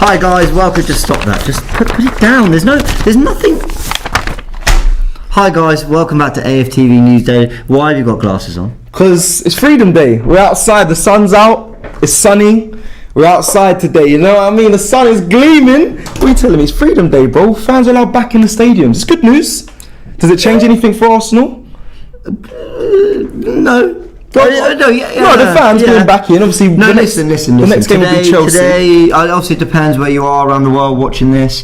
Hi guys, welcome. Just stop that. Just put it down. There's nothing. Hi guys, welcome back to AFTV News Day. Why have you got glasses on? Because it's Freedom Day. We're outside. The sun's out. It's sunny. We're outside today. You know what I mean? The sun is gleaming. What are you telling me? It's Freedom Day, bro. Fans are allowed back in the stadiums. It's good news. Does it change anything for Arsenal? No. No, the fans going back in. Obviously, no, listen. The next game will be Chelsea. Today, obviously, it depends where you are around the world watching this.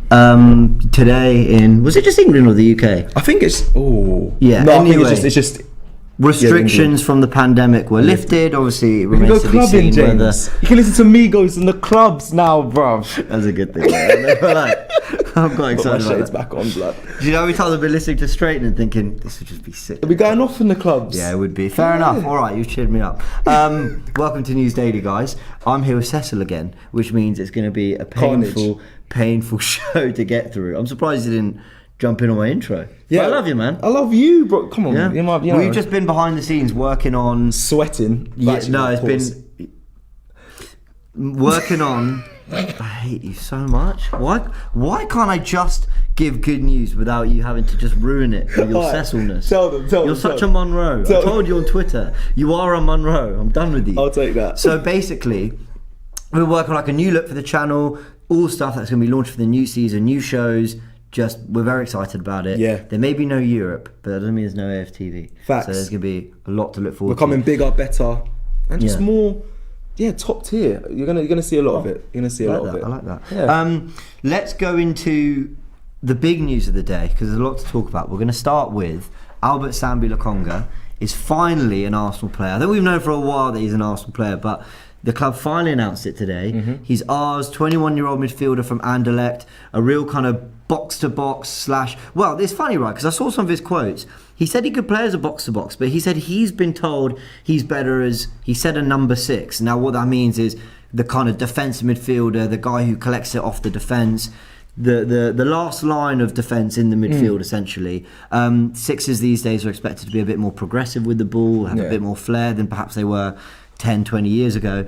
Today was it just England or the UK? I think it's. Oh. Yeah. No, anyway, I think it's just. Restrictions from the pandemic were lifted. Obviously, it remains to be seen whether you can listen to Migos in the clubs now, bruv. That's a good thing. I'm quite excited about shades back on, blood. Do you know every time I've been listening to Straight and thinking this would just be sick? Are we going off in the clubs? Yeah, it would be. Fair enough. All right, you've cheered me up. Welcome to News Daily, guys. I'm here with Cecil again, which means it's going to be a painful show to get through. I'm surprised you didn't jump in on my intro. Yeah, I love you, man. I love you, bro. Come on, yeah. We've just been behind the scenes working on sweating. It's been working on. I hate you so much. Why can't I just give good news without you having to just ruin it with your Cecilness? Tell them. You're such a Monroe. I told you on Twitter. You are a Monroe. I'm done with you. I'll take that. So basically, we're working on like a new look for the channel. All stuff that's going to be launched for the new season, new shows. We're very excited about it. Yeah. There may be no Europe, but that doesn't mean there's no AFTV. Facts. So there's going to be a lot to look forward to. Becoming bigger, better, and just more, top tier. You're gonna see a lot of it. You're gonna see a lot of it. I like that. Yeah. Let's go into the big news of the day because there's a lot to talk about. We're going to start with Sambi Lokonga is finally an Arsenal player. I think we've known for a while that he's an Arsenal player, but the club finally announced it today. Mm-hmm. He's ours, 21-year-old midfielder from Anderlecht, a real kind of box-to-box / well, it's funny, right, because I saw some of his quotes. He said he could play as a box-to-box, but he said he's been told he's better as, he said, a number 6. Now, what that means is the kind of defensive midfielder, the guy who collects it off the defence, the last line of defence in the midfield, essentially. Sixes these days are expected to be a bit more progressive with the ball, have a bit more flair than perhaps they were 10, 20 years ago.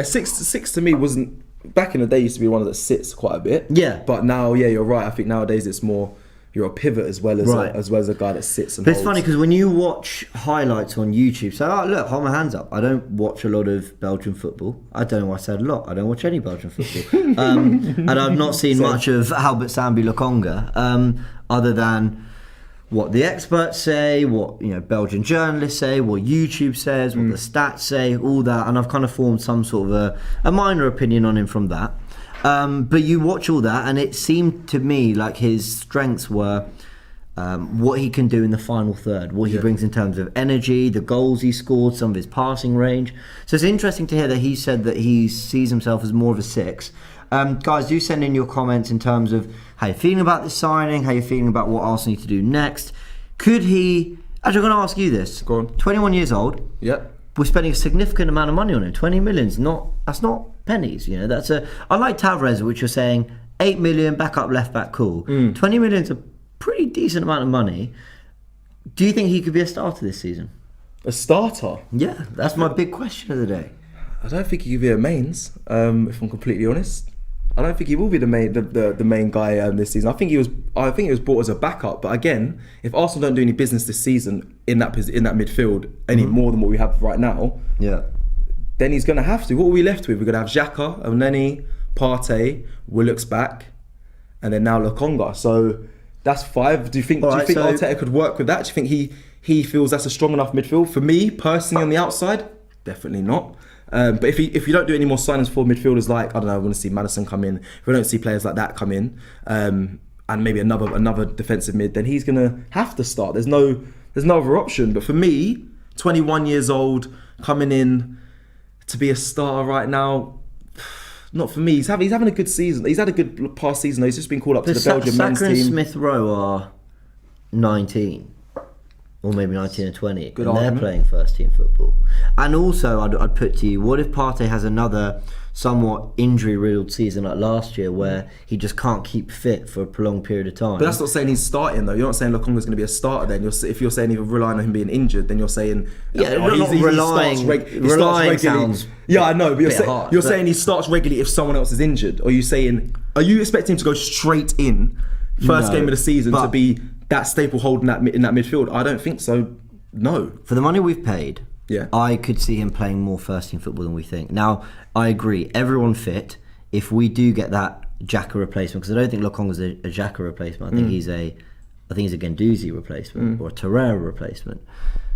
Six to me wasn't. Back in the day, used to be one that sits quite a bit. Yeah. But now, you're right. I think nowadays it's more you're a pivot as well as a guy that sits and But holds. it's funny because when you watch highlights on YouTube, so look, hold my hands up. I don't watch a lot of Belgian football. I don't know why I said a lot. I don't watch any Belgian football. And I've not seen much of Sambi Lokonga, other than what the experts say, what Belgian journalists say, what YouTube says, what the stats say, all that, and I've kind of formed some sort of a minor opinion on him from that. But you watch all that, and it seemed to me like his strengths were what he can do in the final third, what he brings in terms of energy, the goals he scored, some of his passing range. So it's interesting to hear that he said that he sees himself as more of a 6. Guys, do send in your comments in terms of how you're feeling about this signing, how you're feeling about what Arsenal need to do next. Could he... Actually, I'm going to ask you this. Go on. 21 years old. Yep. We're spending a significant amount of money on him. 20 million's that's not pennies, that's I like Tavares, which you're saying 8 million, backup left back, cool. 20 million's a pretty decent amount of money. Do you think he could be a starter this season? A starter? Yeah, that's my big question of the day. I don't think he could be a mains, if I'm completely honest. I don't think he will be the main guy this season. I think he was brought as a backup. But again, if Arsenal don't do any business this season in that midfield any more than what we have right now, then he's going to have to. What are we left with? We're going to have Xhaka, Elneny, Partey, Willock's back, and then now Lokonga. So that's 5. Do you think Arteta could work with that? Do you think he feels that's a strong enough midfield? For me personally, on the outside, definitely not. But if you don't do any more signings for midfielders, like, I don't know, I want to see Maddison come in. If we don't see players like that come in, and maybe another defensive mid, then he's gonna have to start. There's no other option. But for me, 21 years old, coming in to be a starter right now, not for me. He's having a good season. He's had a good past season. He's just been called up to the Belgian men's team. Saka and Smith Rowe are 19. Or maybe 19 and 20. Good and argument. They're playing first team football. And also, I'd put to you, what if Partey has another somewhat injury-riddled season like last year, where he just can't keep fit for a prolonged period of time. But that's not saying he's starting though. You're not saying Lokonga's going to be a starter. Then if you're saying you're relying on him being injured, then you're saying relying sounds. Yeah, I know, but you're harsh, saying he starts regularly if someone else is injured. Or are you expecting him to go straight in first game of the season to be that staple hold in that midfield? I don't think so. No. For the money we've paid, yeah, I could see him playing more first team football than we think. Now, I agree, everyone fit. If we do get that Xhaka replacement, because I don't think Lokonga's a Xhaka replacement. I think he's a Guendouzi replacement or a Torreira replacement.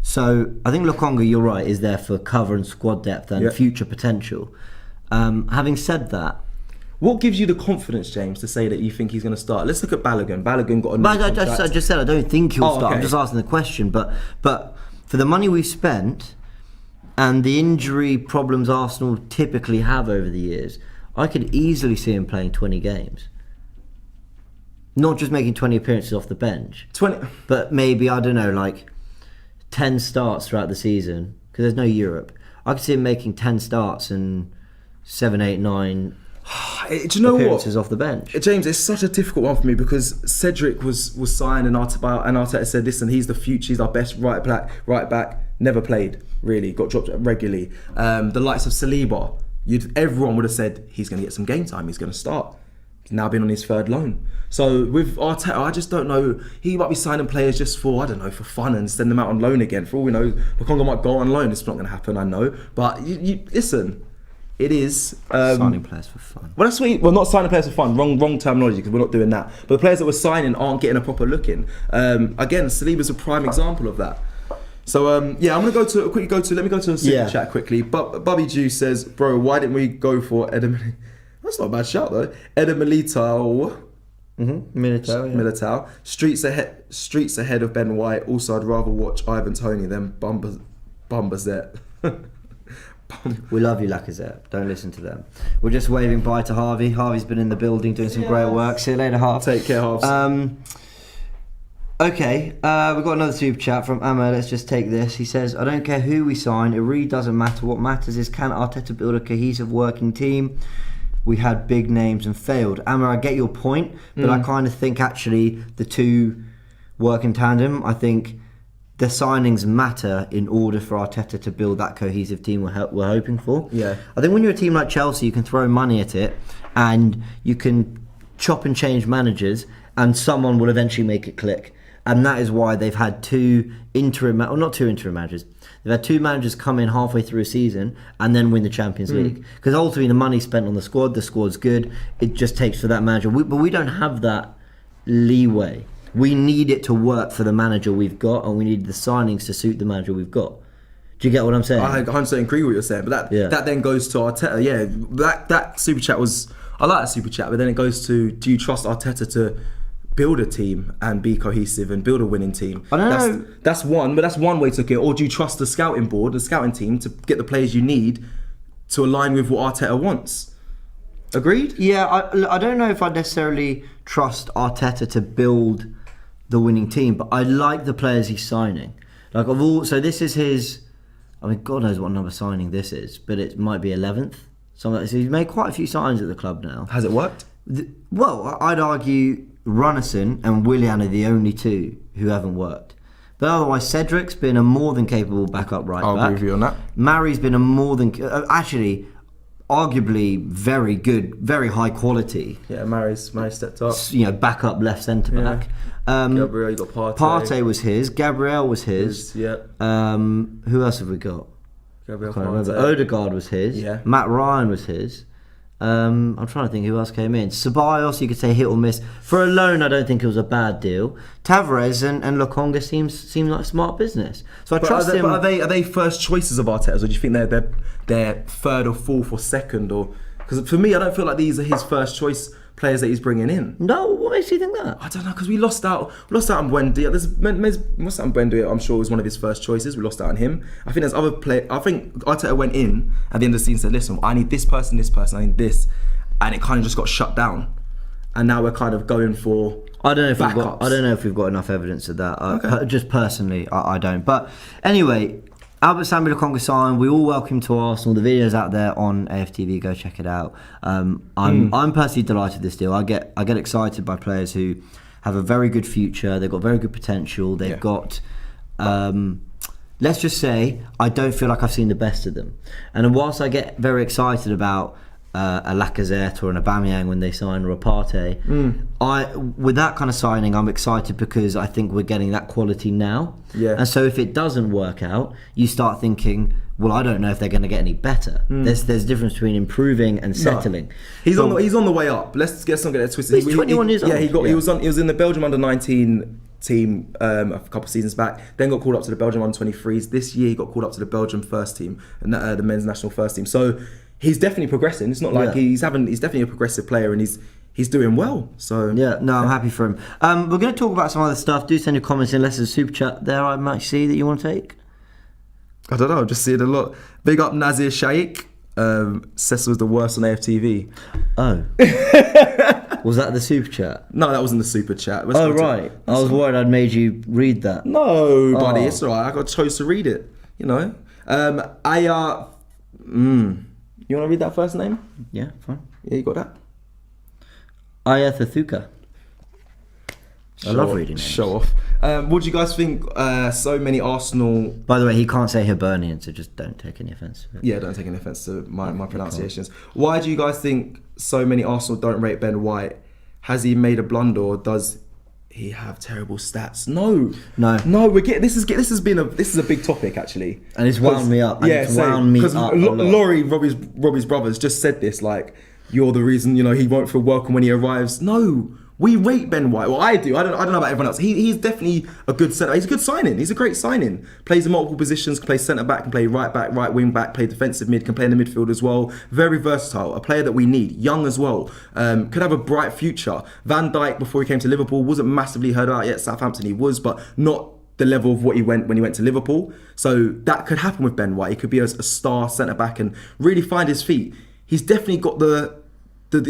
So I think Lokonga, you're right, is there for cover and squad depth and future potential. Having said that, what gives you the confidence, James, to say that you think he's going to start? Let's look at Balogun. Balogun got a new contract. I just said I don't think he'll start. Okay. I'm just asking the question. But for the money we've spent and the injury problems Arsenal typically have over the years, I could easily see him playing 20 games. Not just making 20 appearances off the bench. 20, but maybe, I don't know, like 10 starts throughout the season, because there's no Europe. I could see him making 10 starts and 7, 8, 9 do you know appearances what? off the bench. James, it's such a difficult one for me because Cedric was signed and Arteta said, listen, he's the future, he's our best right back, never played, really, got dropped regularly. The likes of Saliba, everyone would have said, he's going to get some game time, he's going to start. He's now been on his third loan. So with Arteta, I just don't know, he might be signing players just for, I don't know, for fun and send them out on loan again. For all we know, Lokonga might go on loan, it's not going to happen, I know. But you listen, it is signing players for fun. Well, that's what not signing players for fun. Wrong terminology, because we're not doing that. But the players that we're signing aren't getting a proper look in. Again, Saliba's a prime example of that. So I'm gonna let me go to a super chat quickly. But Bobby Juice says, bro, why didn't we go for Edem? That's not a bad shout though. Edem Militao. Militao. Streets ahead of Ben White. Also, I'd rather watch Ivan Toney than Bambazette. We love you, Lacazette. Don't listen to them. We're just waving bye to Harvey. Harvey's been in the building doing some great work. See you later, Harv. Take care, Harv. Okay, we've got another super chat from Amma. Let's just take this. He says, I don't care who we sign. It really doesn't matter. What matters is, can Arteta build a cohesive working team? We had big names and failed. Amma, I get your point, but I kind of think actually the two work in tandem. I think the signings matter in order for Arteta to build that cohesive team we're hoping for. Yeah. I think when you're a team like Chelsea, you can throw money at it and you can chop and change managers and someone will eventually make it click. And that is why they've had not two interim managers. They've had two managers come in halfway through a season and then win the Champions League. Because ultimately the money's spent on the squad's good. It just takes for that manager. But we don't have that leeway. We need it to work for the manager we've got, and we need the signings to suit the manager we've got. Do you get what I'm saying? I 100% agree with what you're saying, but that then goes to Arteta. Yeah, that super chat was, I like that super chat, but then it goes to, do you trust Arteta to build a team and be cohesive and build a winning team? I don't know. That's one way to look at it. Or do you trust the scouting board, the scouting team, to get the players you need to align with what Arteta wants? Agreed? Yeah, I don't know if I necessarily trust Arteta to build the winning team, but I like the players he's signing. So this is his, I mean, God knows what number signing this is, but it might be 11th. So he's made quite a few signings at the club now. Has it worked? Well, I'd argue Runnison and Willian are the only two who haven't worked. But otherwise, Cedric's been a more than capable backup right back. I'll agree with you on that. Mary's been a more than, actually, arguably very good, very high quality. Yeah, Mary's stepped up. Backup left centre back. Gabriel, you got Partey. Partey was his. Gabriel was his. Yeah. Who else have we got? Gabriel, I can't remember. Odegaard was his. Yeah. Matt Ryan was his. I'm trying to think who else came in. Ceballos, you could say hit or miss. For a loan, I don't think it was a bad deal. Tavares and Lokonga seem like smart business. So I trust him. But are they first choices of Arteta's, or do you think they're third or fourth or second? Or because for me, I don't feel like these are his first choice players that he's bringing in. No, what makes you think that? I don't know, because we lost out on Buendia. I'm sure was one of his first choices. We lost out on him. I think there's other players. I think Arteta went in at the end of the season and said, listen, I need this person, I need this, and it kind of just got shut down. And now we're kind of going for I don't know backups. if we've got enough evidence of that. Okay. Just personally, I don't. But anyway, Albert Sambi Lokonga signed. We all welcome him to Arsenal. The video's out there on AFTV. Go check it out. I'm personally delighted with this deal. I get excited by players who have a very good future. They've got very good potential. They've got. Let's just say I don't feel like I've seen the best of them. And whilst I get very excited about a Lacazette or an Aubameyang when they sign, or a Partey, with that kind of signing, I'm excited because I think we're getting that quality now. Yeah. And so if it doesn't work out, you start thinking, well, I don't know if they're going to get any better. There's a difference between improving and settling. No. He's on the way up. Let's get something that twisted. He's 21 years old. Yeah, he was in the Belgium under-19 team a couple of seasons back. Then got called up to the Belgium under-23s. This year he got called up to the Belgium first team and the men's national first team. So he's definitely progressing. It's not like he's definitely a progressive player, and he's doing well. So I'm happy for him. We're going to talk about some other stuff. Do send your comments in, unless there's a super chat there I might see that you want to take. I don't know, I'm just seeing a lot. Big up Nazir Shaikh. Cecil was the worst on AFTV. Oh. Was that the super chat? No, that wasn't the super chat. Right. I was worried I'd made you read that. No, buddy, it's alright. I got chose to read it. You know. Aya. You want to read that first name? Yeah, fine. Yeah, you got that? Aya Thathuka. I love reading names. Show off. What do you guys think? So many Arsenal. By the way, he can't say Hibernian, so just don't take any offence to it. Yeah, don't take any offence to my pronunciations. Why do you guys think so many Arsenal don't rate Ben White? Has he made a blunder, or does he have terrible stats? No. This is a big topic actually, and it's wound me up. Because Laurie, Robbie's brothers, just said this, like, you're the reason, he won't feel welcome when he arrives. No. We rate Ben White. Well, I do. I don't know about everyone else. He's definitely a good centre. He's a good signing. He's a great signing. Plays in multiple positions. Can play centre back. Can play right back, right wing back. Play defensive mid. Can play in the midfield as well. Very versatile. A player that we need. Young as well. Could have a bright future. Van Dijk, before he came to Liverpool, wasn't massively heard about yet. Southampton he was, but not the level of what he went when he went to Liverpool. So that could happen with Ben White. He could be a star centre back and really find his feet. He's definitely got the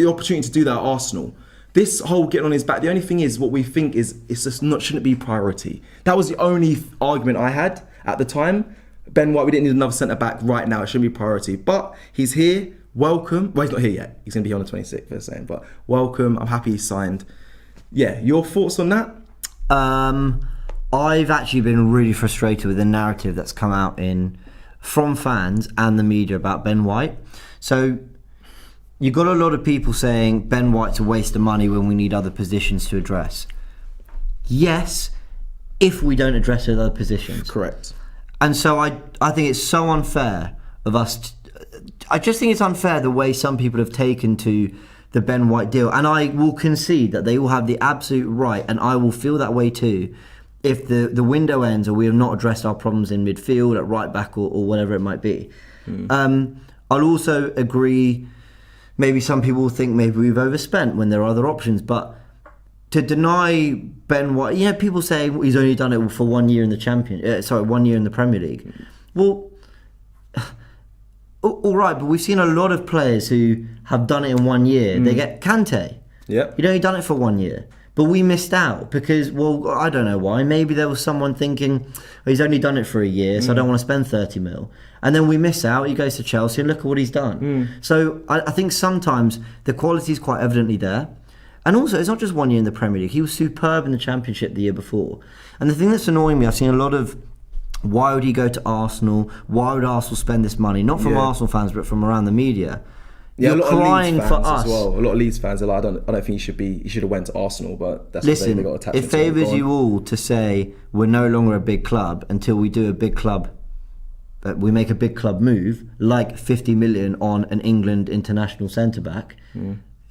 opportunity to do that at Arsenal. This whole getting on his back, the only thing is, what we think is it's just shouldn't be priority. That was the only argument I had at the time. Ben White, we didn't need another centre back right now. It shouldn't be priority. But he's here. Welcome. Well, he's not here yet. He's going to be on the 26th, they're saying. But welcome. I'm happy he's signed. Yeah, your thoughts on that? I've actually been really frustrated with the narrative that's come out from fans and the media about Ben White. So you've got a lot of people saying Ben White's a waste of money when we need other positions to address. Yes, if we don't address those other positions. Correct. And so I think it's so unfair of us. I just think it's unfair the way some people have taken to the Ben White deal. And I will concede that they will have the absolute right, and I will feel that way too, if the window ends or we have not addressed our problems in midfield, at right back, or whatever it might be. I'll also agree. Maybe some people think maybe we've overspent when there are other options, but to deny Ben White, people say he's only done it for 1 year in the 1 year in the Premier League. Well, all right, but we've seen a lot of players who have done it in 1 year. They get Kante. Yeah, he'd only done it for 1 year, but we missed out because, well, I don't know why. Maybe there was someone thinking he's only done it for a year, so I don't want to spend 30 mil. And then we miss out. He goes to Chelsea and look at what he's done. So I think sometimes the quality is quite evidently there. And also, it's not just 1 year in the Premier League. He was superb in the Championship the year before. And the thing that's annoying me, I've seen a lot of, why would he go to Arsenal? Why would Arsenal spend this money? Not from Arsenal fans, but from around the media. Yeah, You're a lot crying of Leeds fans for us. As well. A lot of Leeds fans are like, I don't think he should have went to Arsenal, but that's what they got attached. It favours you all to say we're no longer a big club until we do a big club. We make a big club move, like 50 million on an England international centre-back,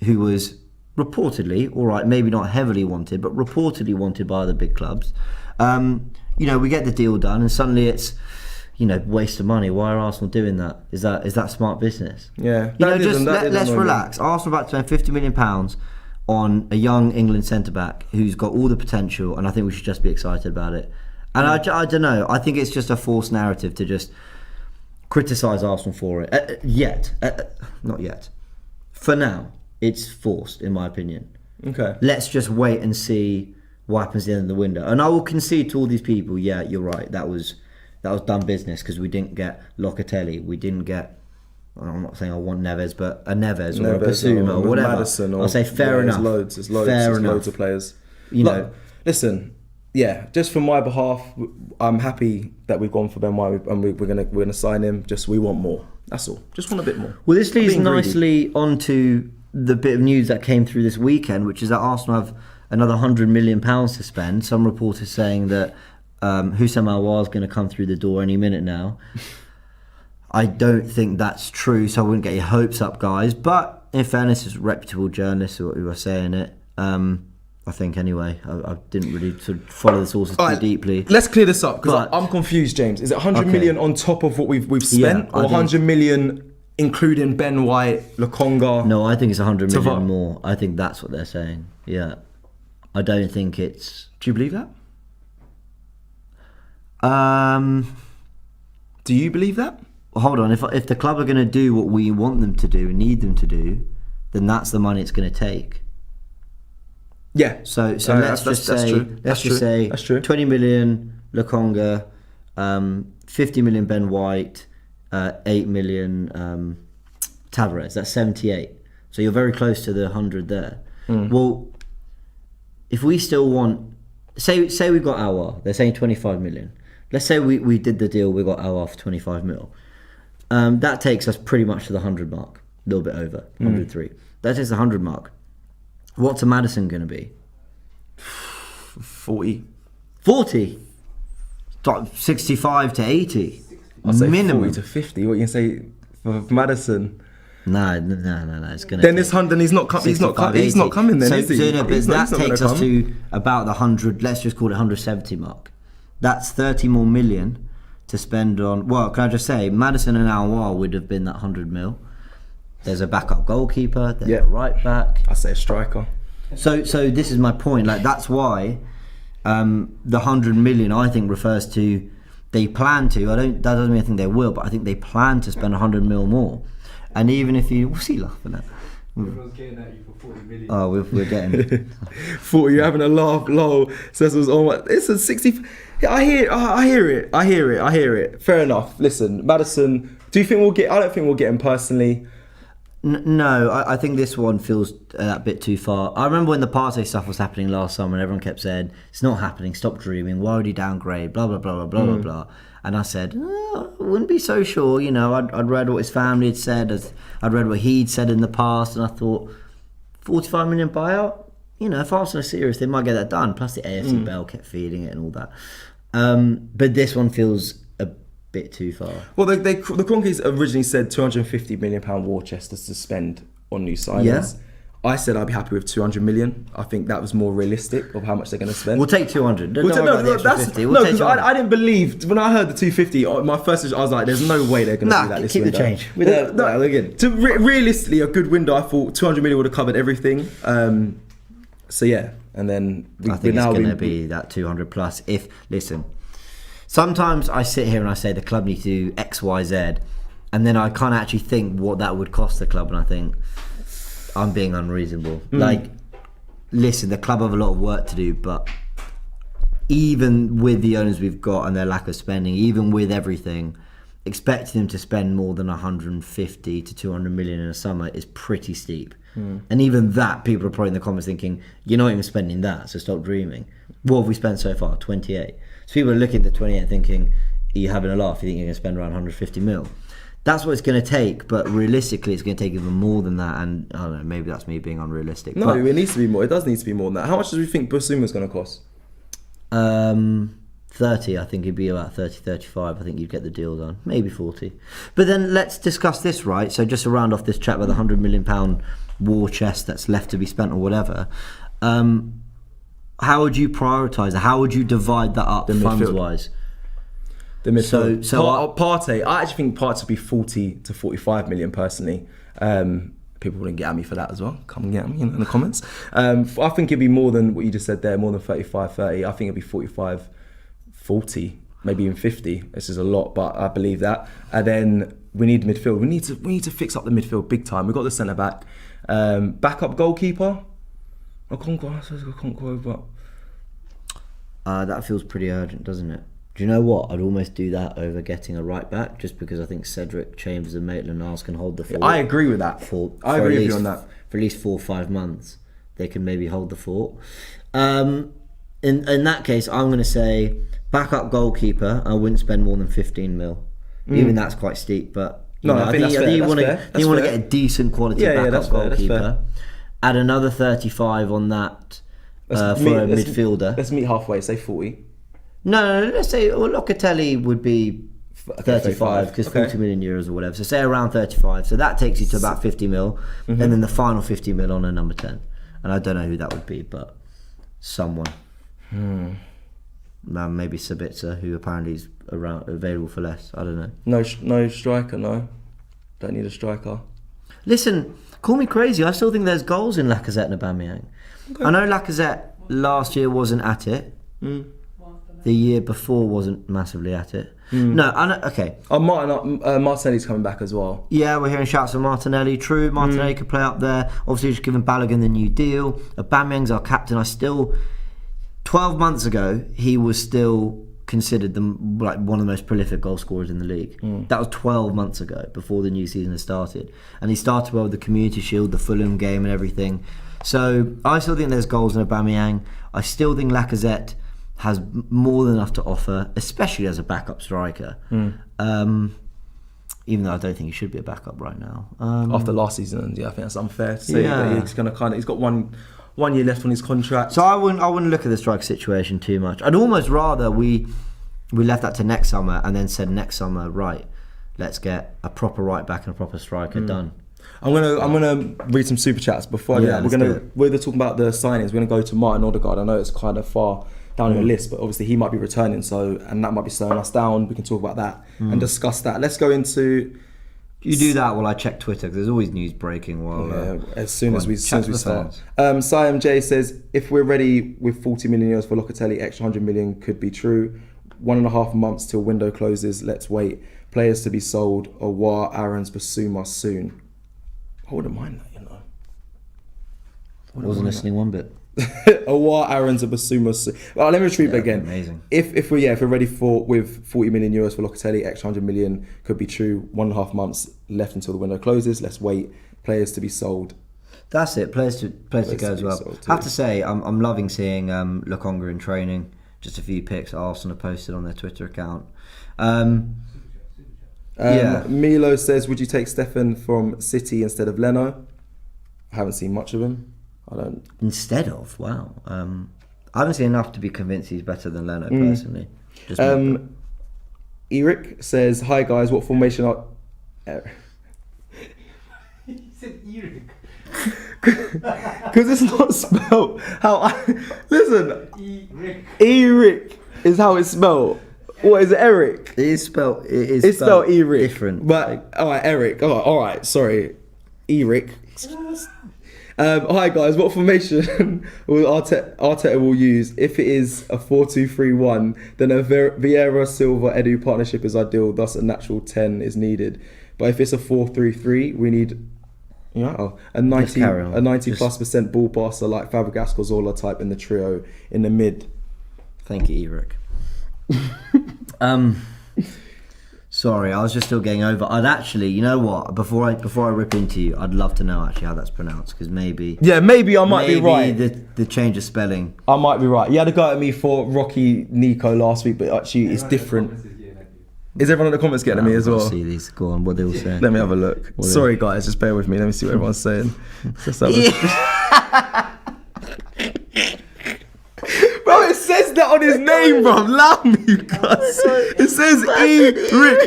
who was reportedly, all right, maybe not heavily wanted, but reportedly wanted by other big clubs. We get the deal done, and suddenly it's, waste of money. Why are Arsenal doing that? Is that smart business? Yeah. Let's relax. Arsenal about to spend £50 million on a young England centre-back who's got all the potential, and I think we should just be excited about it. And I don't know. I think it's just a false narrative to just criticise Arsenal for it. Not yet. For now, it's forced, in my opinion. Okay. Let's just wait and see what happens at the end of the window. And I will concede to all these people, yeah, you're right. That was that was done business because we didn't get Locatelli, we didn't get. I'm not saying I want Neves, but a Neves or a Basuma or whatever. Madison or, I'll say fair enough. There's loads of players. Listen, just for my behalf, I'm happy that we've gone for Ben White and we're gonna sign him. Just we want more. That's all. Just want a bit more. Well, this leads nicely onto the bit of news that came through this weekend, which is that Arsenal have another £100 million to spend. Some reporters saying that Houssam Aouar is going to come through the door any minute now. I don't think that's true, so I wouldn't get your hopes up, guys. But in fairness, it's reputable journalists who are saying it. I think anyway. I didn't really sort of follow the sources too deeply. Let's clear this up because I'm confused, James. Is it 100 million on top of what we've spent, or 100 million including Ben White, Lokonga? No, I think it's 100 million more. I think that's what they're saying. Yeah, I don't think it's. Do you believe that? Do you believe that? Hold on, if the club are going to do what we want them to do and need them to do, then that's the money it's going to take. Yeah. So let's just say 20 million Lokonga, 50 million Ben White, 8 million Tavares. That's 78. So you're very close to the 100 there. Well, if we still want, say we got Aouar, they're saying 25 million. Let's say we did the deal, we got Aouar for 25 mil. That takes us pretty much to the 100 mark, a little bit over, 103. That is the 100 mark. What's a Maddison going to be? 40. 40? 65 to 80. I'd say minimum. 40 to 50. What you can say for Maddison? No. It's going to. Then this 100, he's not coming. Then is he? But that takes us to about the 100. Let's just call it 170 mark. That's 30 more million to spend on. Well, can I just say, Maddison and Aouar would have been that 100 mil. There's a backup goalkeeper. There's a right back. I say a striker. So this is my point. Like that's why the 100 million I think refers to they plan to. That doesn't mean I think they will, but I think they plan to spend 100 mil more. And even if you, what's he laughing at? Everyone's getting at you for 40 million. Oh, we're getting 40. You're having a laugh. Lol. Cecil's on what? It's a 60. Yeah, I hear it. Fair enough. Listen, Maddison. Do you think we'll get? I don't think we'll get him personally. No, I think this one feels a bit too far. I remember when the Partey stuff was happening last summer and everyone kept saying, it's not happening, stop dreaming, why would he downgrade, blah, blah, blah, blah, blah, blah. And I said, I wouldn't be so sure, I'd read what his family had said, I'd read what he'd said in the past, and I thought, 45 million buyout? If Arsenal are serious, they might get that done. Plus the AFC bell kept feeding it and all that. But this one feels bit too far. Well, the Kroenkes originally said £250 million war chest to spend on new signings. Yeah. I said I'd be happy with 200 million. I think that was more realistic of how much they're going to spend. We'll take 200. Because I didn't believe when I heard the 250. My first, I was like, "There's no way they're going to do that this keep window." The change. We're good. Realistically, a good window. I thought 200 million would have covered everything. So yeah, and then I think it's going to be that 200 plus. Sometimes I sit here and I say the club needs to do X, Y, Z, and then I can't actually think what that would cost the club, and I think I'm being unreasonable. Listen, the club have a lot of work to do, but even with the owners we've got and their lack of spending, even with everything, expecting them to spend more than 150 to 200 million in a summer is pretty steep. And even that, people are probably in the comments thinking, you're not even spending that, so stop dreaming. What have we spent so far? 28. So people are looking at the 28 thinking, are you having a laugh? You think you're going to spend around 150 mil? That's what it's going to take, but realistically it's going to take even more than that, and I don't know, maybe that's me being unrealistic. No, it needs to be more. It does need to be more than that. How much do we think Basuma's going to cost? 30, I think it'd be about 30, 35. I think you'd get the deal done. Maybe 40. But then let's discuss this, right? So just to round off this chat about the £100 million war chest that's left to be spent or whatever, how would you prioritise it? How would you divide that up funds-wise? The midfield. So Partey, I actually think Partey would be 40 to 45 million personally. People wouldn't get at me for that as well. Come and get at me in the comments. I think it'd be more than what you just said there, more than 35, 30. I think it'd be 45, 40, maybe even 50. This is a lot, but I believe that. And then we need midfield. We need to fix up the midfield big time. We've got the centre back. Backup goalkeeper. That feels pretty urgent, doesn't it? Do you know what? I'd almost do that over getting a right back, just because I think Cedric, Chambers, and Maitland-Niles can hold the fort. I agree with that. I agree with you on that. For at least 4 or 5 months, they can maybe hold the fort. In that case, I'm going to say backup goalkeeper. I wouldn't spend more than 15 mil. Even that's quite steep, but I think you want to get a decent quality backup goalkeeper. Add another 35 on that for a midfielder. Let's meet halfway. Say 40. No, let's say Locatelli would be 35 because 40 million euros or whatever. So say around 35. So that takes you to about 50 mil, and then the final 50 mil on a number 10. And I don't know who that would be, but someone. Maybe Sabitzer, who apparently is available for less. I don't know. No striker. No, don't need a striker. Listen, call me crazy. I still think there's goals in Lacazette and Aubameyang. Okay. I know Lacazette last year wasn't at it. The year before wasn't massively at it. No, I know, okay. Martinelli's coming back as well. Yeah, we're hearing shouts for Martinelli. True, Martinelli could play up there. Obviously, just giving Balogun the new deal. Aubameyang's our captain. 12 months ago, he was still considered one of the most prolific goal scorers in the league. That was 12 months ago, before the new season had started. And he started well with the Community Shield, the Fulham game and everything. So I still think there's goals in Aubameyang. I still think Lacazette has more than enough to offer, especially as a backup striker. Even though I don't think he should be a backup right now. After last season, I think that's unfair to say that he's got one year left on his contract. So I wouldn't look at the striker situation too much. I'd almost rather we left that to next summer and then said next summer, right, let's get a proper right back and a proper striker done. I'm gonna read some super chats before I do that. We're talking about the signings. We're gonna go to Martin Odegaard. I know it's kind of far down your list, but obviously he might be returning, and that might be slowing us down. We can talk about that and discuss that. Let's go into. You do that while I check Twitter, because there's always news breaking while. As soon as we start. Siam J says, if we're ready with 40 million euros for Locatelli, extra 100 million could be true. 1.5 months till window closes. Let's wait. Players to be sold. Awar, Aaron's, Basuma soon. I wouldn't mind that, I wasn't listening one bit. Awar, Aaron's, Basuma soon. Well, let me retrieve it again. Amazing. If we're ready with 40 million euros for Locatelli, extra 100 million could be true. 1.5 months left until the window closes. Let's wait. Players to be sold. That's it. Players to go as well. I have to say, I'm loving seeing Lokonga in training. Just a few pics Arsenal have posted on their Twitter account. Milo says, would you take Stefan from City instead of Leno? I haven't seen much of him. I don't. Instead of, wow. I haven't seen enough to be convinced he's better than Leno personally. Eric says, hi guys, what formation are... He said Eric. Because it's not spelled how I... Listen. Eric is how it's spelled. What is it, Eric? It is spelled Eric. Different. But, alright, Eric. Alright, sorry. Eric. Hi guys, what formation will Arteta will use? If it is a 4-2-3-1, then a Vieira Silva Edu partnership is ideal, thus a natural 10 is needed. But if it's a 4-3-3, we need a 90 plus percent ball passer like Fabregas, Cazorla type in the trio in the mid. Thank you, Eric. Sorry, I was just still getting over. I'd actually, you know what? Before I rip into you, I'd love to know actually how that's pronounced, because maybe I might be right. The change of spelling. I might be right. You had a go at me for Rocky Nico last week, but actually it's different. Is everyone in the comments getting at me as well? See these. Go on. What they all saying? Let me have a look. Sorry guys, just bear with me. Let me see what everyone's saying. Bro, it says that on his name, bro. Allow me, you guys. It says Eric.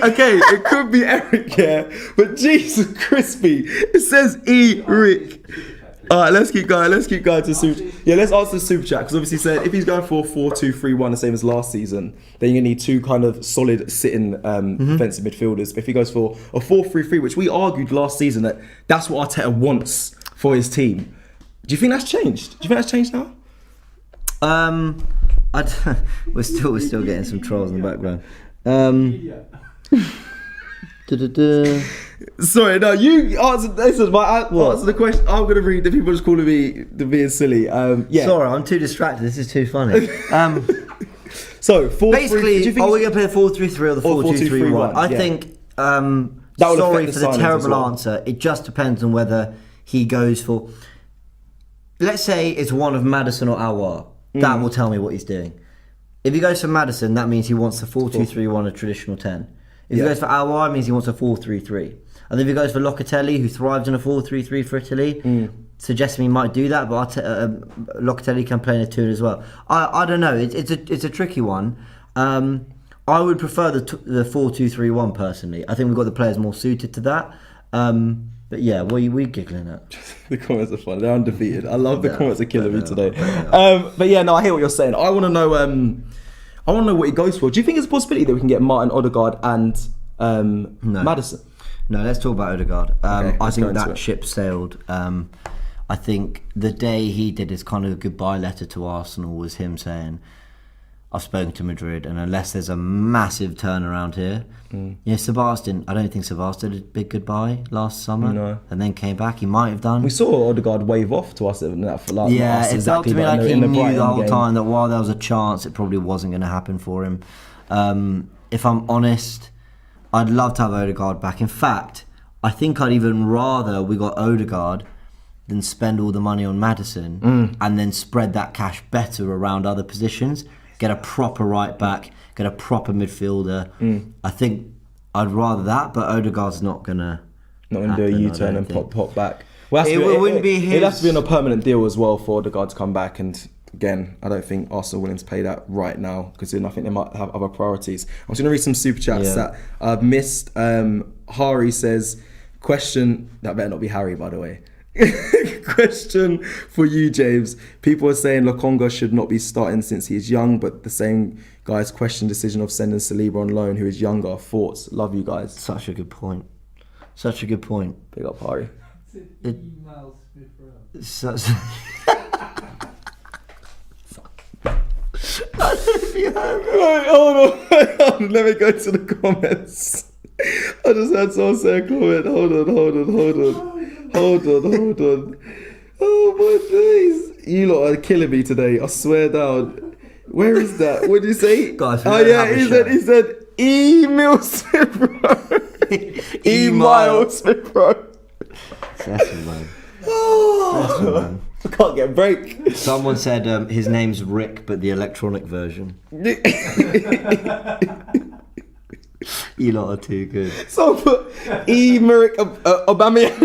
Okay, it could be Eric, but Jesus crispy. It says Eric. Alright, let's keep going to super. Yeah, let's answer the super chat, because obviously said if he's going for a 4-2-3-1, the same as last season, then you're gonna need two kind of solid sitting defensive midfielders. But if he goes for a 4-3-3, which we argued last season that's what Arteta wants for his team, do you think that's changed? Do you think that's changed now? We're still getting some trolls in the background. Sorry, no, you answered this. Answer the question. I'm gonna read. The people just calling me being silly. Sorry, I'm too distracted. This is too funny. So 4-3. Basically, do you think are we going to play the 4-3-3 or the 4-2-3-1? I yeah. think. That will Sorry affect for the the signings terrible as well. answer. It just depends on whether he goes for. Let's say it's one of Madison or Aouar. That will tell me what he's doing. If he goes for Madison, that means he wants a 4-2-3-1, a traditional 10. If he goes for Aouar, it means he wants a 4-3-3. And if he goes for Locatelli, who thrives in a 4-3-3 for Italy, suggesting he might do that, but Locatelli can play in a 2 as well. I don't know. It's a tricky one. I would prefer the 4-2-3-1 personally. I think we've got the players more suited to that. But yeah, what are we giggling at? The comments are fun. They're undefeated. I love the comments are killing me today. But yeah, no, I hear what you're saying. I want to know. I want to know what he goes for. Do you think it's a possibility that we can get Martin Odegaard and Madison? No, let's talk about Odegaard. Okay, I let's go think into that it. ship sailed. I think the day he did his kind of goodbye letter to Arsenal was him saying, I've spoken to Madrid, and unless there's a massive turnaround here, Sebastian, I don't think Sebastian did a big goodbye last summer, No. and then came back. He might have done. We saw Odegaard wave off to us for like Yeah, us it felt exactly, to me but like he in the knew Brighton the whole game. time that while there was a chance, it probably wasn't going to happen for him. If I'm honest, I'd love to have Odegaard back. In fact, I think I'd even rather we got Odegaard than spend all the money on Madison and then spread that cash better around other positions. Get a proper right back, get a proper midfielder. I think I'd rather that, but Odegaard's not gonna do a happen, U-turn I and don't think. pop back. Well, It wouldn't be It has his- to be on a permanent deal as well for Odegaard to come back. And again, I don't think Arsenal are willing to pay that right now because I think they might have other priorities. I'm just going to read some super chats Yeah. that I've missed. Hari says, question, that better not be Harry, by the way. Question for you, James. People are saying Lokonga should not be starting since he is young, but the same guys question decision of sending Saliba on loan, who is younger. Thoughts? Love you guys. Such a good point. Such a good point. Big up, Hari. Email Smith Rowe. Such... Right, hold on. Let me go to the comments. I just had someone say a comment. Hold on. Oh my days. You lot are killing me today. I swear down. Where is that? What did you say? Guys, we oh don't yeah, have a he show. said email Smith Rowe. Email Smith Rowe. That's man. Oh, I can't get a break. Someone said his name's Rick, but the electronic version. You lot are too good. So put Pierre-Emerick Aubameyang.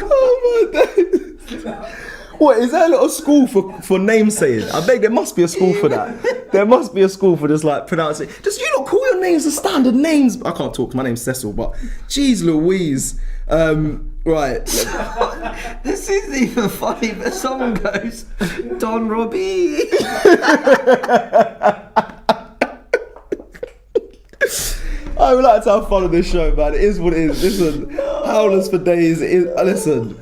Oh my days. What, is there a little school for name saying? I beg there must be a school for that. There must be a school for just like pronouncing. Just you lot call your names the standard names. I can't talk, my name's Cecil, but geez Louise. Right. This isn't even funny, but someone goes, Don Robbie. I would like to have fun on this show, man. It is what it is. Listen, howlers for days. Listen.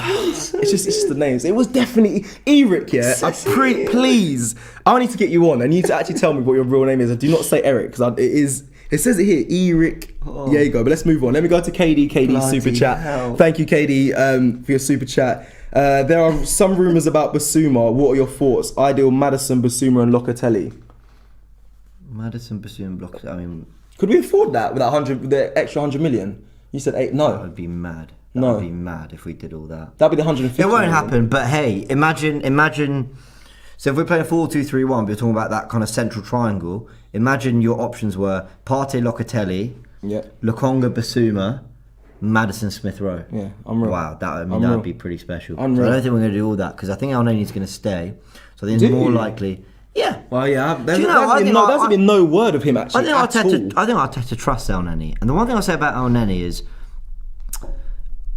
It's just the names. It was definitely Eric, yeah. Please, I need to get you on, and you need to actually tell me what your real name is. And do not say Eric because it is. It says it here, Eric. Oh. There you go. But let's move on. Let me go to KD. KD Bloody super chat. hell. Thank you, KD, for your super chat. There are some rumours about Basuma. What are your thoughts? Ideal Madison, Basuma, and Locatelli. Madison Bassoon block. I mean, Could we afford that with the extra 100 million? You said 8. No. I'd be mad. That No. would be mad if we did all that. That'd be the 150. It won't million. happen, but hey, imagine. So if we're playing 4-2-3-1, but you're talking about that kind of central triangle. Imagine your options were Partey, Locatelli, Yeah. Lokonga, Basuma, Madison, Smith Rowe. Yeah, unreal. Wow, that Unreal. would be pretty special. So Unreal. I don't think we're going to do all that because I think El Neni's going to stay. So I think it's Do more you? likely. Yeah. Well, yeah. There's Do you know, I think been no word of him actually. I think at all. Arteta trusts El Neni. And the one thing I'll say about El Neni is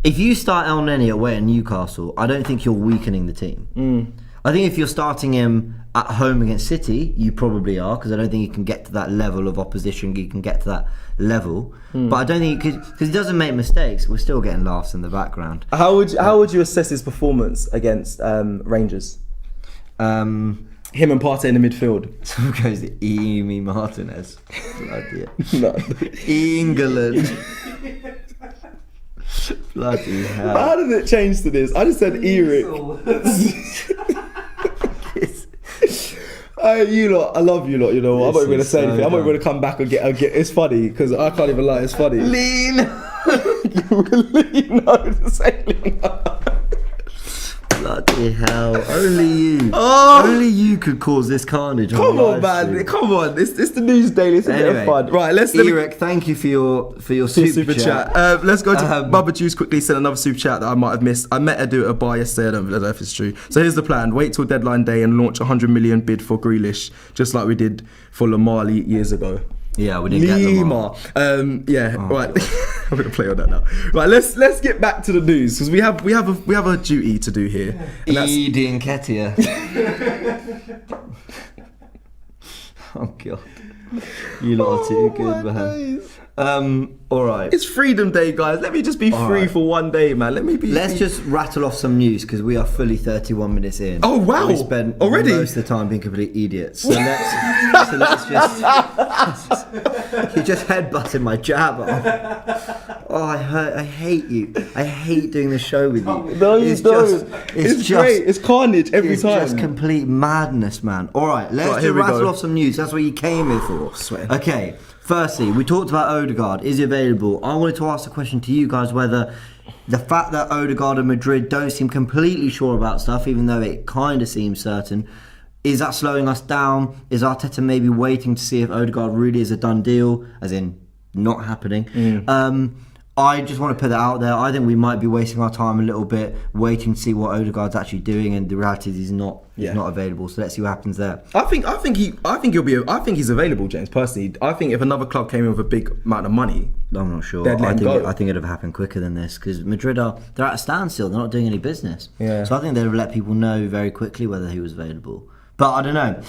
if you start El Neni away at Newcastle, I don't think you're weakening the team. I think if you're starting him at home against City, you probably are, because I don't think he can get to that level of opposition. He can get to that level, but I don't think because he doesn't make mistakes. We're still getting laughs in the background. How would you assess his performance against Rangers? Him and Partey in the midfield. Someone goes to Emi Martinez. Bloody hell. No. England. Bloody hell. How did it change to this? I just said Eric. You lot, I love you lot. You know, I'm not even gonna say anything. I'm not even gonna come back and get. It's funny because I can't even lie. It's funny. Lean. Lean. No, say lean. Bloody hell! Only you. Oh. Only you could cause this carnage. Come on, man. Come on. It's the news daily. It's a bit of fun. Right, Eric, thank you for your super chat. Let's go to Bubba Juice quickly. Send another super chat that I might have missed. I met Edu at a bar yesterday. I don't know if it's true. So here's the plan: wait till deadline day and launch a 100 million bid for Grealish, just like we did for Lamar years ago. Yeah, we didn't get Lamar. Right. I'm gonna play on that now. Right, let's get back to the news because we have a duty to do here. And that's Edie and Ketia. Oh god, you lot are too good, man. All right. It's Freedom Day, guys. Let me just be free for one day, man. Let's just rattle off some news because we are fully 31 minutes in. Oh wow! We spent already most of the time being complete idiots. So let's just. You just headbutted my jab. Oh, I hate you. I hate doing the show with you. No, you don't. It's great. It's carnage every time. It's just complete madness, man. All right, let's just rattle off some news. That's what you came here for. Okay. Firstly, we talked about Odegaard. Is he available? I wanted to ask the question to you guys whether the fact that Odegaard and Madrid don't seem completely sure about stuff, even though it kind of seems certain, is that slowing us down? Is Arteta maybe waiting to see if Odegaard really is a done deal, as in not happening? I just want to put that out there. I think we might be wasting our time a little bit waiting to see what Odegaard's actually doing, and the reality is he's not available. So let's see what happens there. I think he's available, James. Personally, I think if another club came in with a big amount of money, I'm not sure. I think it'd have happened quicker than this because Madrid they're at a standstill. They're not doing any business. Yeah. So I think they'd have let people know very quickly whether he was available. But I don't know.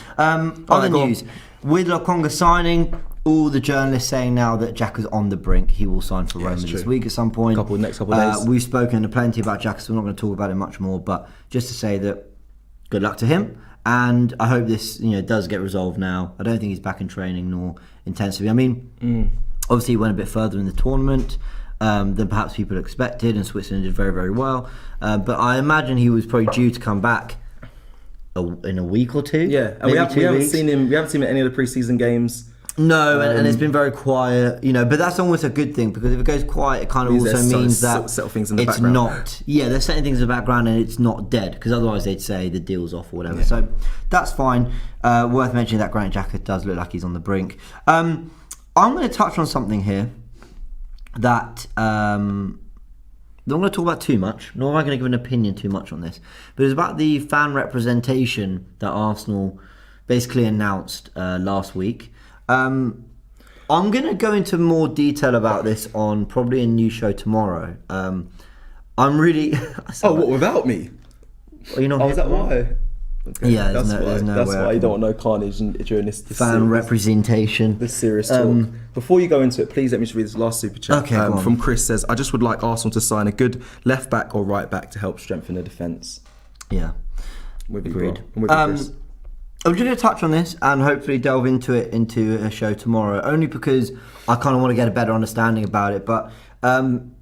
Other news with Lokonga signing. All the journalists saying now that Xhaka's on the brink. He will sign for Roma this week at some point. Next couple of days. We've spoken plenty about Xhaka, so we're not going to talk about it much more. But just to say that good luck to him, and I hope this does get resolved now. I don't think he's back in training nor intensively. I mean, obviously he went a bit further in the tournament than perhaps people expected, and Switzerland did very, very well. But I imagine he was probably due to come back in a week or two. Yeah, and we haven't seen him at any of the pre-season games. No, and it's been very quiet, but that's almost a good thing because if it goes quiet, it kind of also means that settle things in the it's background. not. Yeah, they're setting things in the background and it's not dead because otherwise they'd say the deal's off or whatever. Yeah. So that's fine. Worth mentioning that Granit Xhaka does look like he's on the brink. I'm going to touch on something here that I'm not going to talk about too much, nor am I going to give an opinion too much on this, but it's about the fan representation that Arsenal basically announced last week. I'm going to go into more detail about this on probably a new show tomorrow. I'm really... what, without me? Is that why? Okay. Yeah, that's why you don't want no carnage during this fan representation. This serious talk. Before you go into it, please let me just read this last super chat. Okay, from Chris says, I just would like Arsenal to sign a good left back or right back to help strengthen the defence. Yeah. Agreed. Chris. I'm just going to touch on this and hopefully delve into a show tomorrow, only because I kind of want to get a better understanding about it. But I'm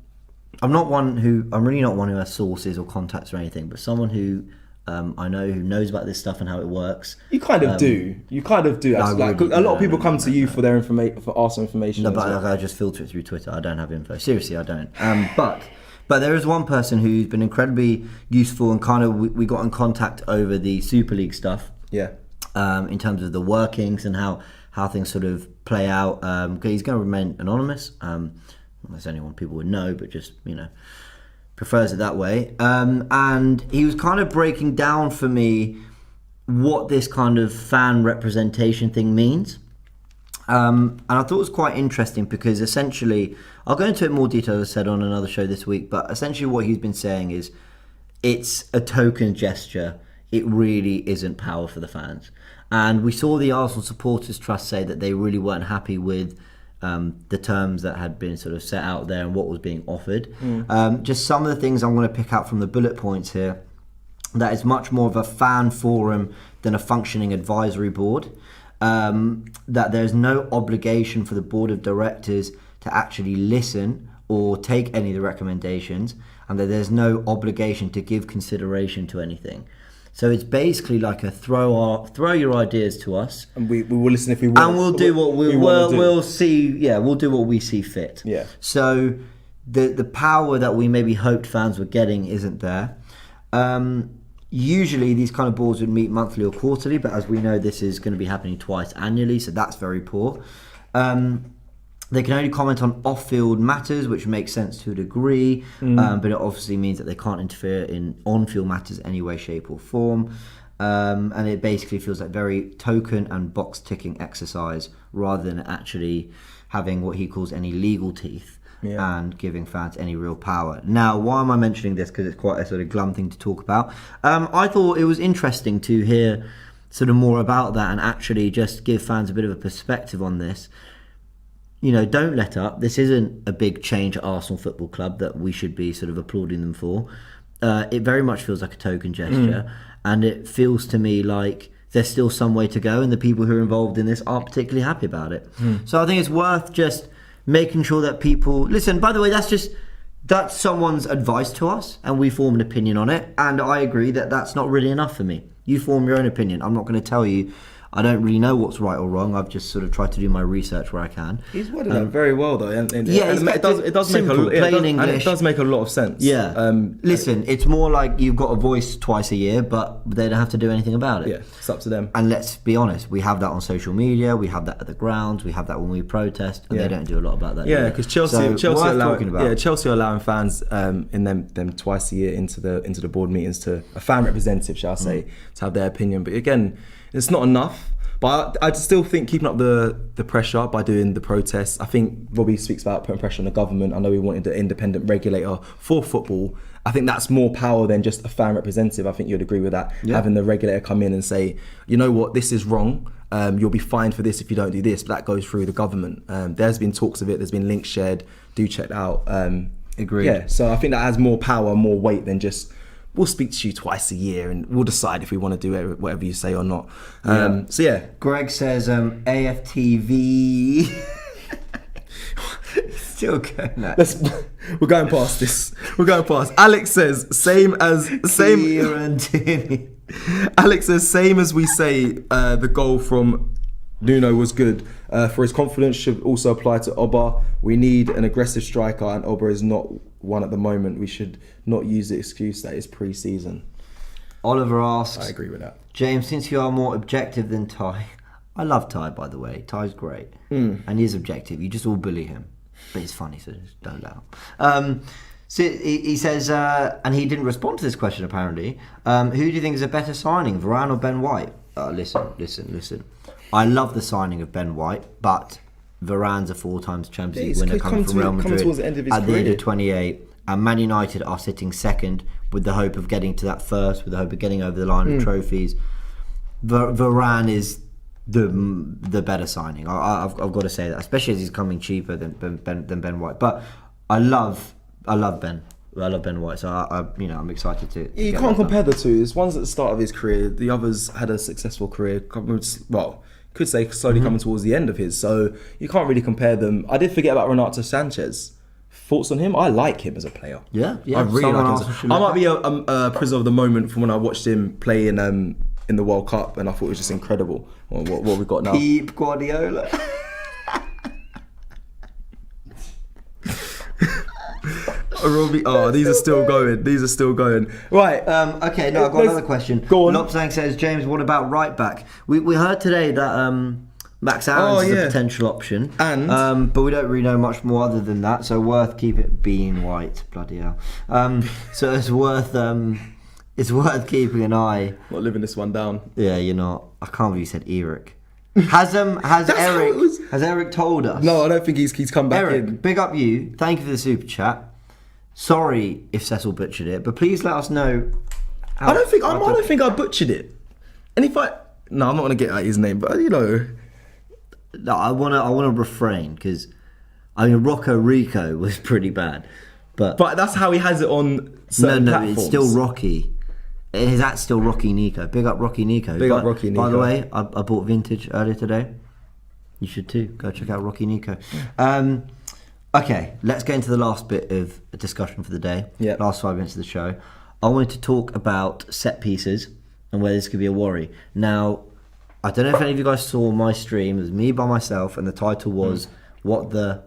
really not one who has sources or contacts or anything, but someone who I know who knows about this stuff and how it works. You kind of do. A lot of people come to you for their information, for Arsenal information. No, but I just filter it through Twitter. I don't have info. Seriously, I don't. But there is one person who's been incredibly useful and kind of we got in contact over the Super League stuff. Yeah. In terms of the workings and how things sort of play out. He's going to remain anonymous. Unless anyone people would know, but just, prefers it that way. And he was kind of breaking down for me what this kind of fan representation thing means. And I thought it was quite interesting because essentially, I'll go into it in more detail, as I said, on another show this week, but essentially what he's been saying is it's a token gesture. It really isn't power for the fans. And we saw the Arsenal Supporters Trust say that they really weren't happy with the terms that had been sort of set out there and what was being offered. Just some of the things I'm going to pick out from the bullet points here, that is much more of a fan forum than a functioning advisory board. That there's no obligation for the board of directors to actually listen or take any of the recommendations, and that there's no obligation to give consideration to anything. So it's basically like a throw your ideas to us, and we will listen if we want, and we'll do what we'll see. Yeah, we'll do what we see fit. Yeah. So the power that we maybe hoped fans were getting isn't there. Usually these kind of boards would meet monthly or quarterly, but as we know, this is going to be happening twice annually, so that's very poor. They can only comment on off-field matters, which makes sense to a degree, but it obviously means that they can't interfere in on-field matters in any way, shape or form. And it basically feels like very token and box-ticking exercise rather than actually having what he calls any legal teeth and giving fans any real power. Now, why am I mentioning this? Because it's quite a sort of glum thing to talk about. I thought it was interesting to hear sort of more about that and actually just give fans a bit of a perspective on this. You know, don't let up. This isn't a big change at Arsenal Football Club that we should be sort of applauding them for. It very much feels like a token gesture, and it feels to me like there's still some way to go, and the people who are involved in this aren't particularly happy about it. So I think it's worth just making sure that people listen. By the way, that's someone's advice to us, and we form an opinion on it. And I agree that that's not really enough for me. You form your own opinion. I'm not going to tell you. I don't really know what's right or wrong. I've just sort of tried to do my research where I can. He's worded that very well, though. And it does make a lot of sense. Yeah. Listen, it's more like you've got a voice twice a year, but they don't have to do anything about it. Yeah, it's up to them. And let's be honest, we have that on social media, we have that at the grounds, we have that when we protest, and they don't do a lot about that. Yeah, because Chelsea are allowing fans in them twice a year into the board meetings, to a fan representative, shall I say, to have their opinion. But again, it's not enough. But I still think keeping up the pressure by doing the protests. I think Robbie speaks about putting pressure on the government. I know we wanted an independent regulator for football. I think that's more power than just a fan representative. I think you'd agree with that. Yeah. Having the regulator come in and say, you know what, this is wrong. You'll be fined for this if you don't do this. But that goes through the government. There's been talks of it. There's been links shared. Do check that out. Agreed. Yeah. So I think that has more power, more weight than just, we'll speak to you twice a year and we'll decide if we want to do whatever you say or not. So yeah. Greg says AFTV. Still going at we're going past this. Alex says same. Alex says same as we say. The goal from Nuno was good. For his confidence should also apply to Oba. We need an aggressive striker, and Oba is not one at the moment. We should not use the excuse that it's pre-season. Oliver asks, I agree with that. James, since you are more objective than Ty, I love Ty, by the way. Ty's great, and he's objective. You just all bully him, but he's funny, so just don't allow him. So he says, and he didn't respond to this question apparently. Who do you think is a better signing, Varane or Ben White? Listen. I love the signing of Ben White, but Varane's a 4 times Champions League winner coming from Real Madrid at the age of 28, and Man United are sitting second with the hope of getting to that first, with the hope of getting over the line of trophies. Varane is the better signing. I've got to say that, especially as he's coming cheaper than Ben White. But I love Ben. I love Ben White, so I'm excited to. You can't compare the two. One's at the start of his career. The other's had a successful career. Well, could say slowly coming towards the end of his. So you can't really compare them. I did forget about Renato Sanchez. Thoughts on him? I like him as a player. Yeah. I really like him. I might be a prisoner of the moment from when I watched him play in the World Cup, and I thought it was just incredible. What we got now? Keep Guardiola. Robbie, these are still going. Right. Okay, no, I've got another question. Go on. Lopsang says, James, what about right back? We heard today that Max Aarons is a potential option. And but we don't really know much more other than that, so worth being White. Bloody hell. So it's worth keeping an eye. Not living this one down. Yeah, you're not. I can't believe you said Eric. Has Eric told us? No, I don't think he's come back Eric, in. Big up you. Thank you for the super chat. Sorry if Cecil butchered it, but please let us know. I don't think I butchered it. And I'm not gonna get at his name, but No, I wanna refrain because Rocco Rico was pretty bad, but that's how he has it on certain platforms. It's still Rocky. His at's still Rocky Nico. Big up Rocky Nico. By the way, I bought vintage earlier today. You should too. Go check out Rocky Nico. Okay, let's get into the last bit of discussion for the day. Yeah. Last 5 minutes of the show. I wanted to talk about set pieces and whether this could be a worry. Now, I don't know if any of you guys saw my stream. It was me by myself, and the title was "What the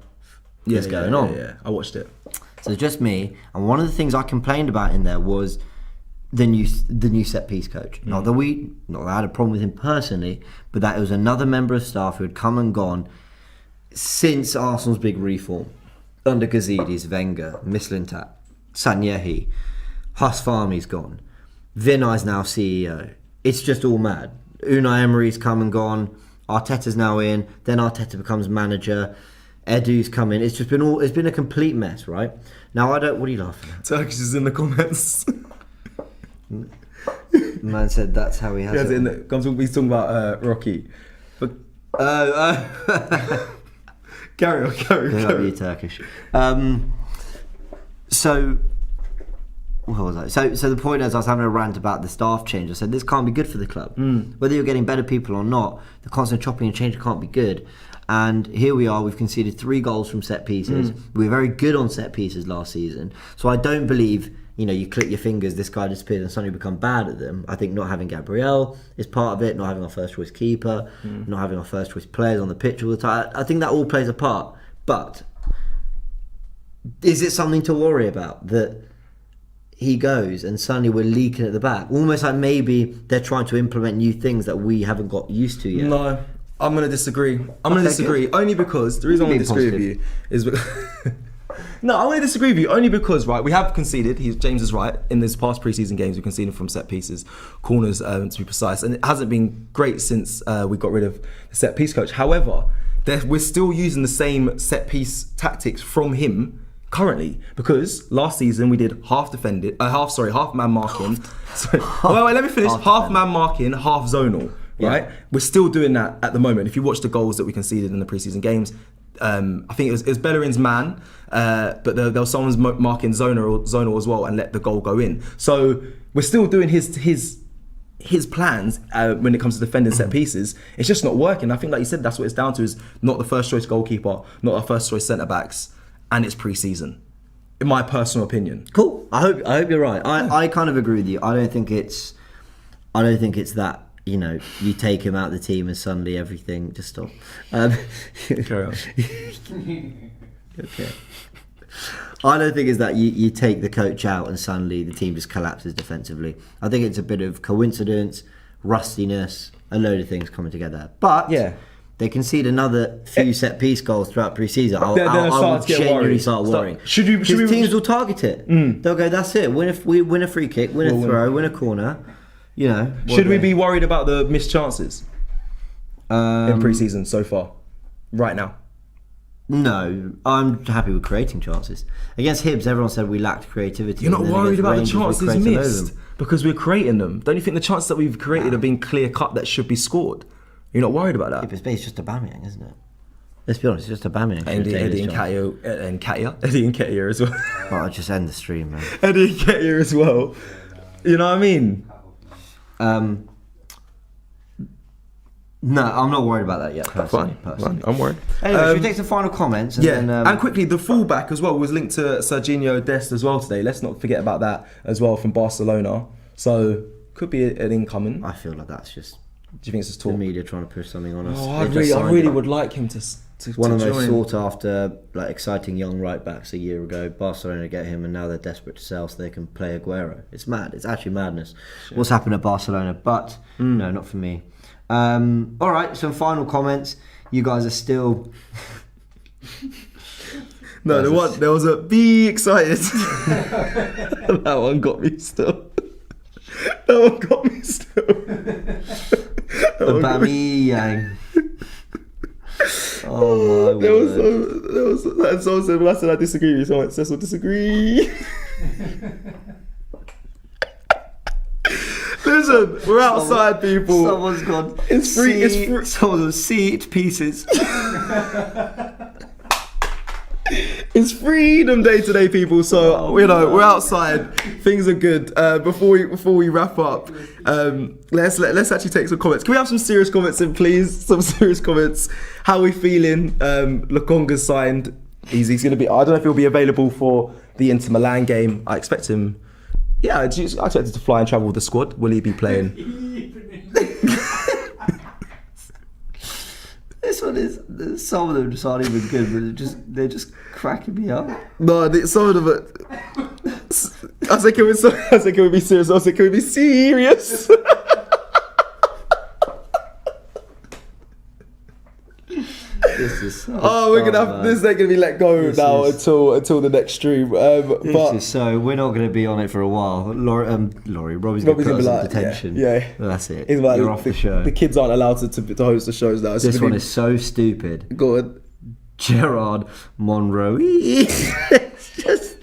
is going on?" Yeah, I watched it. So just me, and one of the things I complained about in there was the new set piece coach. Not that I had a problem with him personally, but that it was another member of staff who had come and gone since Arsenal's big reform under Gazidis, Wenger, Mislintat, Sanyehi, Husfarmi's gone, Vinay's now CEO. It's just all mad. Unai Emery's come and gone. Arteta's now in. Then Arteta becomes manager. Edu's come in. It's been a complete mess, right? Now what are you laughing at? Turkish is in the comments. Man said that's how he has it. He's talking about Rocky. But carry on. You're Turkish. So what was I? So the point is, I was having a rant about the staff change. I said this can't be good for the club. Whether you're getting better people or not, the constant chopping and changing can't be good. And here we are. We've conceded 3 goals from set pieces. We were very good on set pieces last season. So I don't believe, you click your fingers, this guy disappears and suddenly become bad at them. I think not having Gabriel is part of it, not having our first choice keeper, not having our first choice players on the pitch all the time. I think that all plays a part. But is it something to worry about that he goes and suddenly we're leaking at the back? Almost like maybe they're trying to implement new things that we haven't got used to yet. No, I'm going to disagree. Only because the reason I want to disagree with you is no, I want to disagree with you only because, right, we have conceded. James is right. In this past preseason games, we've conceded from set pieces, corners to be precise, and it hasn't been great since we got rid of the set piece coach. However, we're still using the same set piece tactics from him currently, because last season we did half man marking. Let me finish. Half man marking, half zonal. Right, we're still doing that at the moment. If you watch the goals that we conceded in the preseason games, I think it was Bellerin's man, but there was someone's marking zonal as well and let the goal go in. So we're still doing his plans when it comes to defending set pieces. It's just not working. I think, like you said, that's what it's down to, is not the first choice goalkeeper, not our first choice centre backs, and it's pre-season, in my personal opinion. Cool. I hope you're right. I kind of agree with you. I don't think it's that. You take him out of the team and suddenly everything just stop. Carry on. Okay. I don't think it's that you take the coach out and suddenly the team just collapses defensively. I think it's a bit of coincidence, rustiness, a load of things coming together. But they concede another few set piece goals throughout pre-season. I will genuinely start worrying. Because teams will target it. They'll go, that's it. We win a free kick, win a throw, win a corner. Should we be worried about the missed chances in pre-season so far, right now? No, I'm happy with creating chances. Against Hibs, everyone said we lacked creativity. You're not worried about the chances missed because we're creating them. Don't you think the chances that we've created have been clear cut that should be scored? You're not worried about that? It's just Aubameyang, isn't it? Let's be honest, it's just Aubameyang. Eddie Nketiah as well. I'll just end the stream, man. Eddie Nketiah as well. You know what I mean? No, I'm not worried about that yet. Personally. Fine. I'm worried. Anyway, should we take some final comments? And quickly, the fullback as well was linked to Serginho Dest as well today. Let's not forget about that as well, from Barcelona. So could be an incoming. I feel like that's just. Do you think it's just talk? The media trying to push something on us? I really would like him to one of the join. most sought after, exciting young right backs a year ago. Barcelona get him, and now they're desperate to sell so they can play Aguero. It's mad. It's actually madness. Sure. What's happened at Barcelona? But no, not for me. All right, some final comments. You guys are still. No, there was a be excited. That one got me still. Aubameyang. Oh my word. There was someone said, well, I said I disagree with someone. Cecil disagree. Listen, we're outside, people. Someone's gone. It's free. Someone's on seat pieces. It's Freedom Day today, people. So we're outside. Things are good. Before we wrap up, let's actually take some comments. Can we have some serious comments in, please? Some serious comments. How are we feeling? Lokonga signed. He's going to be. I don't know if he'll be available for the Inter Milan game. I expect him. Yeah, I expect him to fly and travel with the squad. Will he be playing? This one is. Some of them just aren't even good, but they're just cracking me up. No, some of them. I said, can we be serious? I said, can we be serious? This is so we're gonna have this. Ain't gonna be let go now until the next stream. But is so we're not gonna be on it for a while. Robbie's gonna put us in detention. Yeah, that's it. He's like, You're off the show. The kids aren't allowed to host the shows now. This one is so stupid. Go on. Gerard Monroe. It's just.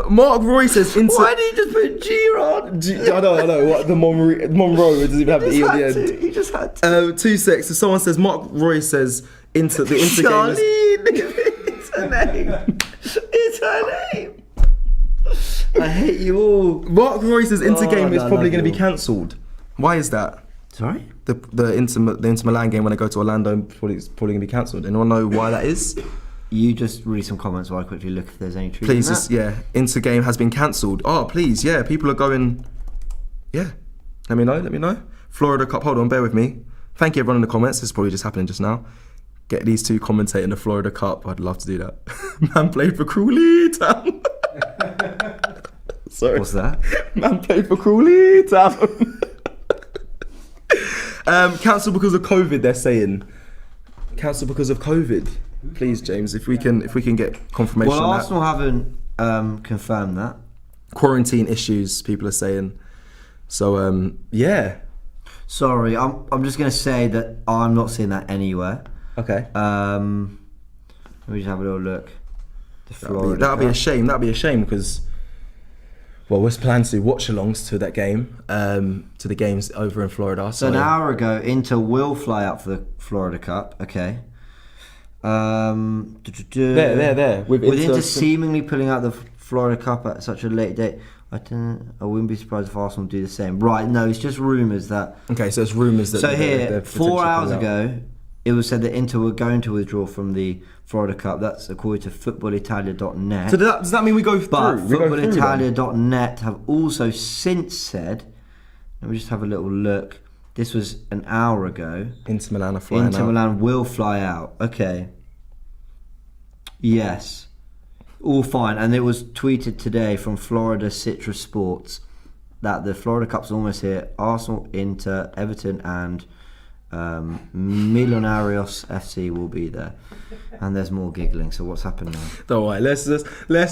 Mark Roy says Why did you just put Gerard? I know. What the Monroe doesn't even have the E at the end. He just had to. 2 secs. So someone says Mark Roy says the Inter game is. It's her name. It's her name. I hate you all. Mark Roy says Inter game is I probably love going to you be cancelled. Why is that? Sorry? The Inter Milan game when I go to Orlando probably going to be cancelled. Anyone know why that is? You just read some comments while I quickly look if there's any truth Please, in that. Inter game has been cancelled. Oh, please, yeah, people are going. Yeah, let me know. Florida Cup. Hold on, bear with me. Thank you everyone in the comments. This is probably just happening just now. Get these two commentating the Florida Cup. I'd love to do that. Man played for Crawley Town. Sorry. What's that? Man played for Crawley Town. Cancelled because of COVID. They're saying cancelled because of COVID. Please, James, if we can get confirmation. Well, on that. Arsenal haven't confirmed that. Quarantine issues, people are saying. So, yeah. Sorry, I'm just going to say that I'm not seeing that anywhere. Okay. Let me just have a little look. That'll be a shame. That'll be a shame because, well, we're planning to do watch-alongs to that game, to the games over in Florida. So an hour ago, Inter will fly out for the Florida Cup. Okay. There. With Inter seemingly pulling out the Florida Cup at such a late date, I wouldn't be surprised if Arsenal do the same. Right? No, it's just rumours that. Okay, so it's rumours that. So they're here, 4 hours ago, it was said that Inter were going to withdraw from the Florida Cup. That's according to FootballItalia.net. So does that mean we go through? But FootballItalia.net have also since said. Let me just have a little look. This was an hour ago. Inter Milan are flying out. Inter Milan will fly out. Okay. Yes. All fine. And it was tweeted today from Florida Citrus Sports that the Florida Cup's almost here. Arsenal, Inter, Everton and Millonarios FC will be there. And there's more giggling. So what's happened now? Don't worry. Let's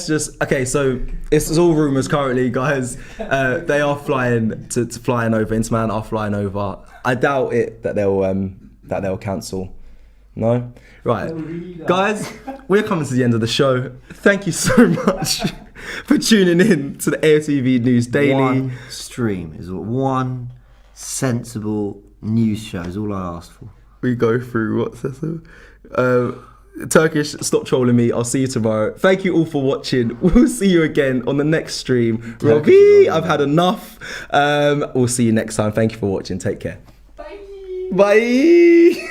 just. Okay, so it's all rumours currently, guys. They are flying flying over. Inter Milan are flying over. I doubt it that they'll cancel. No, right, guys. We're coming to the end of the show. Thank you so much for tuning in to the AFTV News Daily. One stream is one sensible news show is all I asked for. We go through what's this? Turkish, stop trolling me. I'll see you tomorrow. Thank you all for watching. We'll see you again on the next stream. Robbie, I've had enough. We'll see you next time. Thank you for watching. Take care. Bye. Bye.